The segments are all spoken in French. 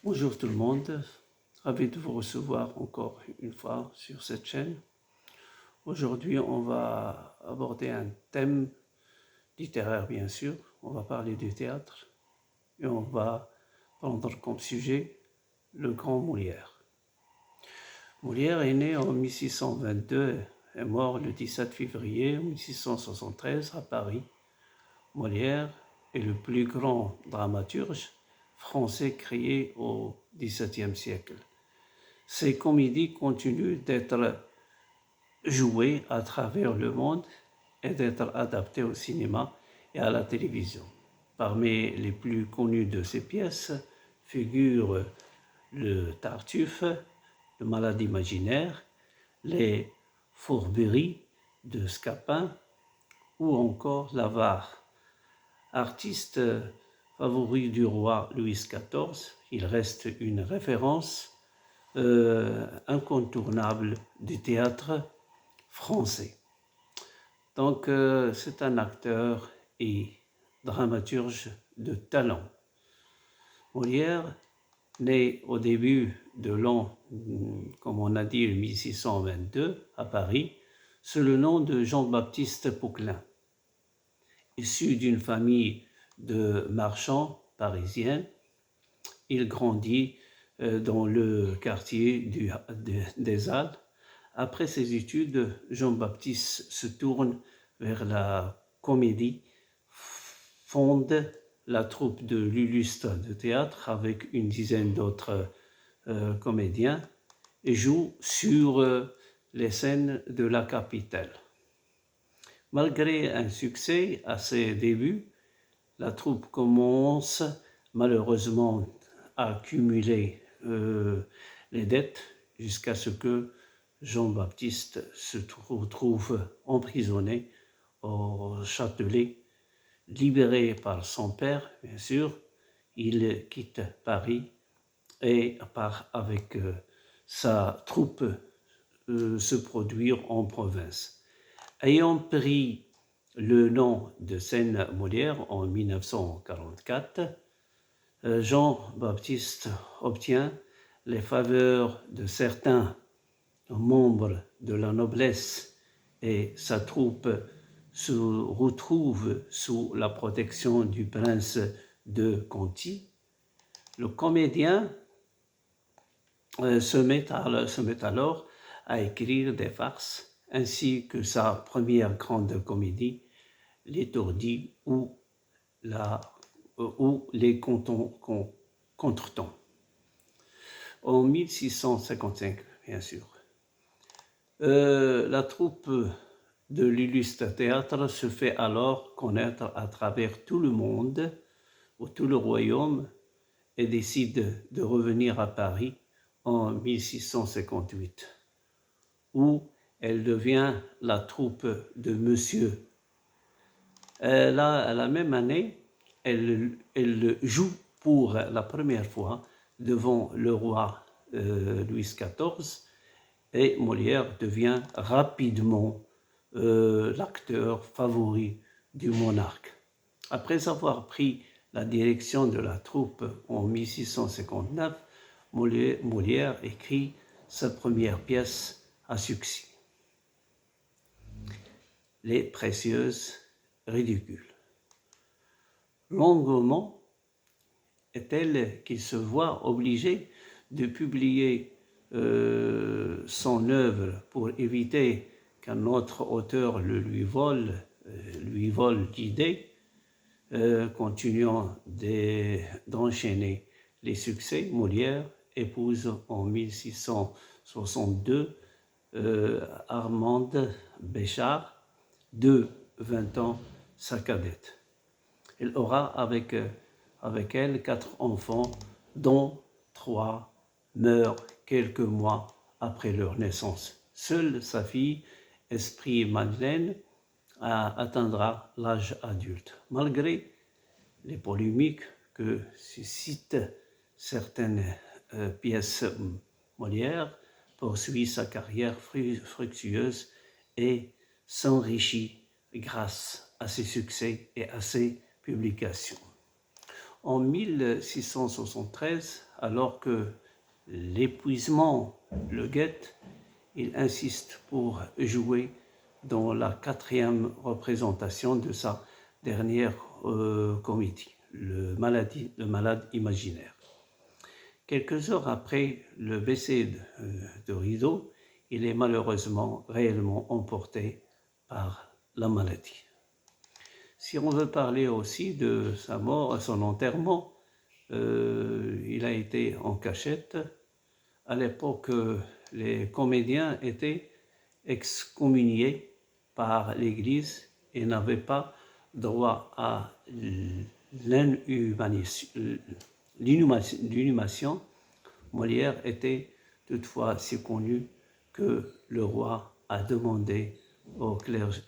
Bonjour tout le monde, ravi de vous recevoir encore une fois sur cette chaîne. Aujourd'hui, on va aborder un thème littéraire bien sûr, on va parler du théâtre et on va prendre comme sujet le grand Molière. Molière est né en 1622 et est mort le 17 février 1673 à Paris. Molière est le plus grand dramaturge français créé au XVIIe siècle. Ces comédies continuent d'être jouées à travers le monde et d'être adaptées au cinéma et à la télévision. Parmi les plus connues de ces pièces figurent le Tartuffe, le Malade imaginaire, les Fourberies de Scapin ou encore l'Avare. Artiste favori du roi Louis XIV, il reste une référence incontournable du théâtre français. Donc, c'est un acteur et dramaturge de talent. Molière, né au début de l'an, comme on a dit, 1622, à Paris, sous le nom de Jean-Baptiste Poquelin. Issu d'une famille de marchands parisiens, il grandit dans le quartier des Halles. Après ses études, Jean-Baptiste se tourne vers la comédie, fonde la troupe de l'Illustre de théâtre avec une dizaine d'autres comédiens et joue sur les scènes de la capitale. Malgré un succès à ses débuts, la troupe commence malheureusement à accumuler les dettes jusqu'à ce que Jean-Baptiste se retrouve emprisonné au Châtelet. Libéré par son père, bien sûr, il quitte Paris et part avec sa troupe se produire en province. Ayant pris le nom de scène Molière en 1944, Jean-Baptiste obtient les faveurs de certains membres de la noblesse et sa troupe se retrouve sous la protection du prince de Conti. Le comédien se met alors à écrire des farces ainsi que sa première grande comédie, L'étourdi ou les contretemps. En 1655, bien sûr. La troupe de l'Illustre Théâtre se fait alors connaître à travers tout le monde, ou tout le royaume, et décide de revenir à Paris en 1658, où elle devient la troupe de Monsieur. La même année, elle joue pour la première fois devant le roi Louis XIV et Molière devient rapidement l'acteur favori du monarque. Après avoir pris la direction de la troupe en 1659, Molière écrit sa première pièce à succès, Les Précieuses ridicules. Longuement est telle qu'il se voit obligé de publier son œuvre pour éviter qu'un autre auteur lui vole l'idée, continuant d'enchaîner les succès. Molière épouse en 1662 Armande Béchard, de 20 ans, sa cadette. Elle aura avec elle 4 enfants, dont 3 meurent quelques mois après leur naissance. Seule sa fille, Esprit Madeleine, atteindra l'âge adulte. Malgré les polémiques que suscitent certaines pièces, Molière poursuit sa carrière fructueuse et s'enrichit grâce à ses succès et à ses publications. En 1673, alors que l'épuisement le guette, il insiste pour jouer dans la 4e représentation de sa dernière comédie, le malade imaginaire. Quelques heures après le baisser de rideau, il est malheureusement réellement emporté par la maladie. Si on veut parler aussi de sa mort, son enterrement, il a été en cachette. À l'époque, les comédiens étaient excommuniés par l'Église et n'avaient pas droit à l'inhumation. Molière était toutefois si connu que le roi a demandé au clergé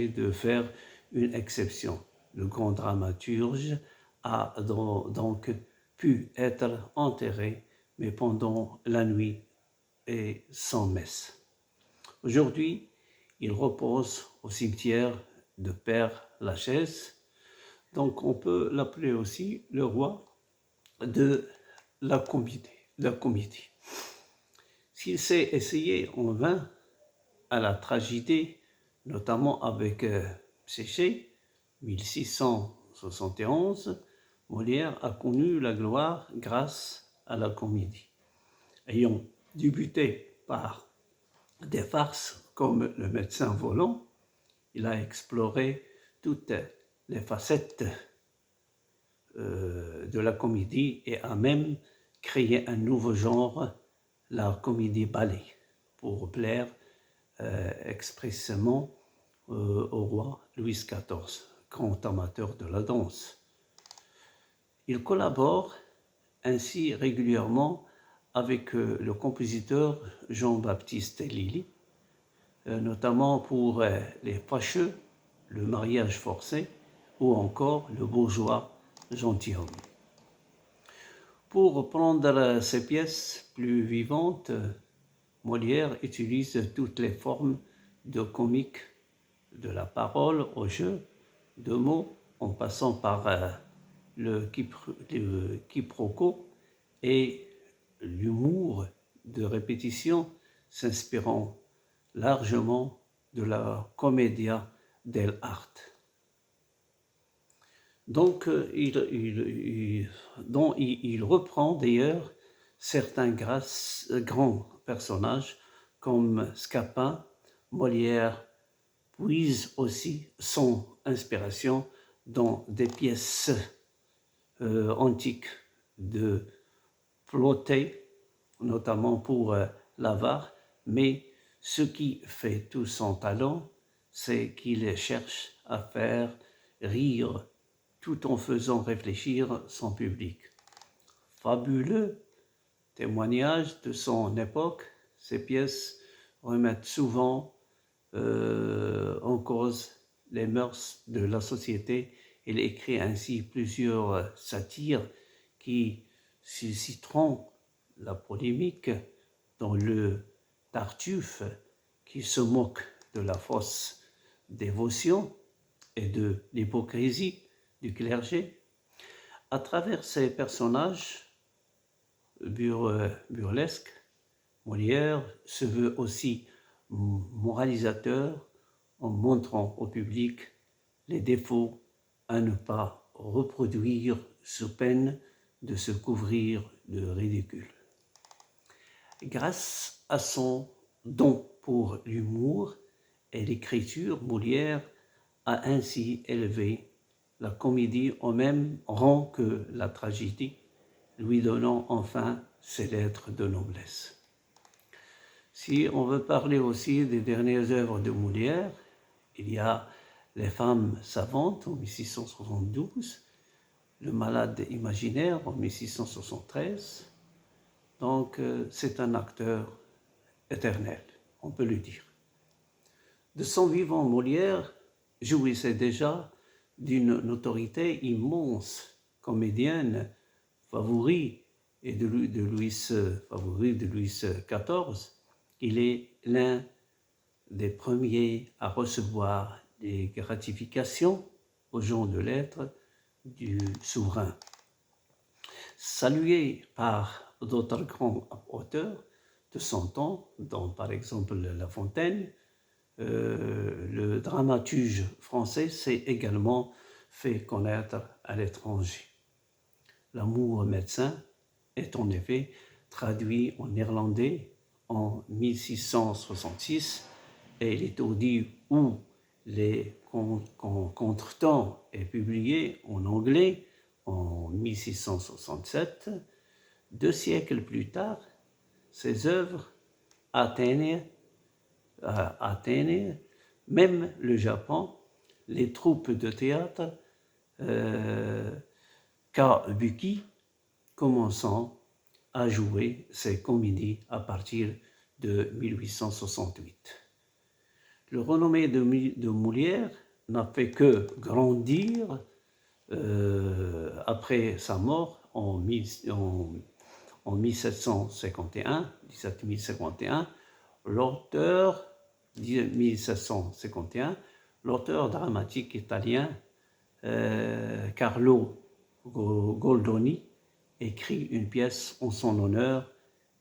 de faire une exception. Le grand dramaturge a donc pu être enterré, mais pendant la nuit et sans messe. Aujourd'hui, il repose au cimetière de Père-Lachaise, donc on peut l'appeler aussi le roi de la comédie. S'il s'est essayé en vain à la tragédie, notamment avec Séché, 1671, Molière a connu la gloire grâce à la comédie. Ayant débuté par des farces comme Le médecin volant, il a exploré toutes les facettes de la comédie et a même créé un nouveau genre, la comédie ballet, pour plaire expressément au roi Louis XIV, grand amateur de la danse. Il collabore ainsi régulièrement avec le compositeur Jean-Baptiste Lully, notamment pour Les Fâcheux, Le mariage forcé ou encore Le bourgeois gentilhomme. Pour rendre ces pièces plus vivantes, Molière utilise toutes les formes de comique, de la parole au jeu de mots, en passant par le quiproquo et l'humour de répétition, s'inspirant largement de la commedia dell'arte. Donc, il reprend d'ailleurs certains grands personnages comme Scapin. Molière puise aussi son inspiration dans des pièces antiques de Plautet, notamment pour l'Avare, mais ce qui fait tout son talent, c'est qu'il cherche à faire rire tout en faisant réfléchir son public. Fabuleux témoignage de son époque, ces pièces remettent souvent en cause les mœurs de la société. Il écrit ainsi plusieurs satires qui susciteront la polémique, dans le Tartuffe qui se moque de la fausse dévotion et de l'hypocrisie du clergé. À travers ces personnages burlesques, Molière se veut aussi moralisateur en montrant au public les défauts à ne pas reproduire sous peine de se couvrir de ridicule. Grâce à son don pour l'humour et l'écriture, Molière a ainsi élevé la comédie au même rang que la tragédie, lui donnant enfin ses lettres de noblesse. Si on veut parler aussi des dernières œuvres de Molière, il y a Les femmes savantes en 1672, Le malade imaginaire en 1673. Donc c'est un acteur éternel, on peut le dire. De son vivant, Molière jouissait déjà d'une notoriété immense, comédienne, favori de Louis XIV. Il est l'un des premiers à recevoir des gratifications aux gens de lettres du souverain. Salué par d'autres grands auteurs de son temps, dont par exemple La Fontaine, le dramaturge français s'est également fait connaître à l'étranger. L'amour médecin est en effet traduit en néerlandais en 1666 et l'étourdi ou les contretemps est publié en anglais en 1667. 2 siècles plus tard, ses œuvres atteignent même le Japon, les troupes de théâtre kabuki commençant à jouer ces comédies à partir de 1868. Le renommé de Molière n'a fait que grandir après sa mort en 1751, l'auteur 1751, l'auteur dramatique italien Carlo Goldoni écrit une pièce en son honneur,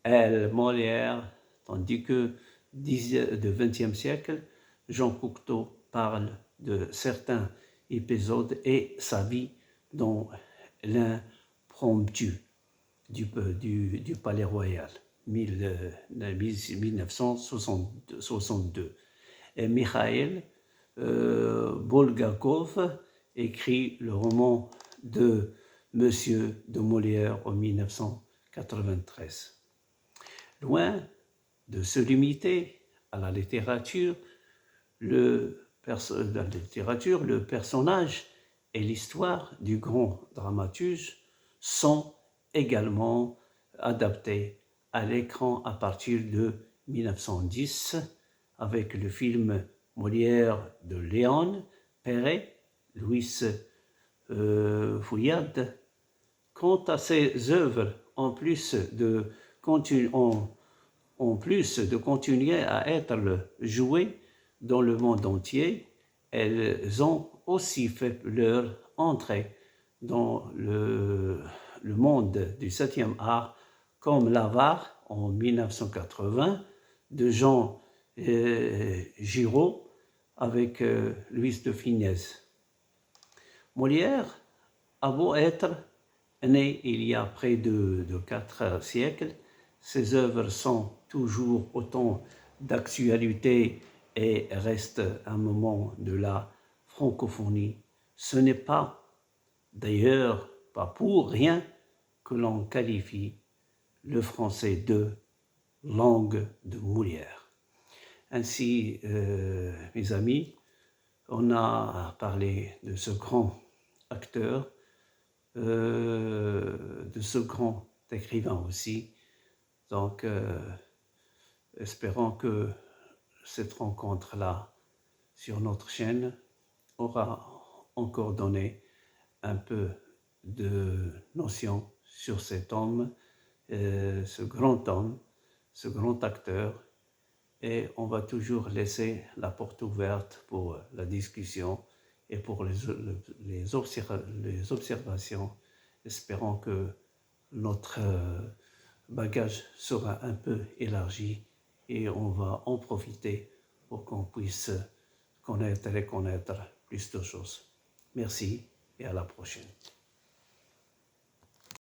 El Molière, tandis que du XXe siècle, Jean Cocteau parle de certains épisodes et sa vie dans l'impromptu du Palais Royal, 1962. Et Mikhaïl Bulgakov écrit le roman de Monsieur de Molière en 1993. Loin de se limiter à la littérature, le personnage et l'histoire du grand dramaturge sont également adaptés à l'écran à partir de 1910 avec le film Molière de Léon Perret, Louis Fouillade. Quant à ses œuvres, en plus de continuer à être jouées dans le monde entier, elles ont aussi fait leur entrée dans le monde du 7e art, comme l'Avare en 1980 de Jean Giraud avec Louis de Funès. Molière a beau être né il y a près de 4 siècles, ses œuvres sont toujours autant d'actualité et restent un moment de la francophonie. Ce n'est pas, d'ailleurs, pas pour rien que l'on qualifie le français de langue de Molière. Ainsi, mes amis, on a parlé de ce grand acteur, de ce grand écrivain aussi. Donc, espérons que cette rencontre-là sur notre chaîne aura encore donné un peu de notion sur cet homme, ce grand acteur, et on va toujours laisser la porte ouverte pour la discussion et pour les observations, espérant que notre bagage sera un peu élargi et on va en profiter pour qu'on puisse connaître plus de choses. Merci et à la prochaine.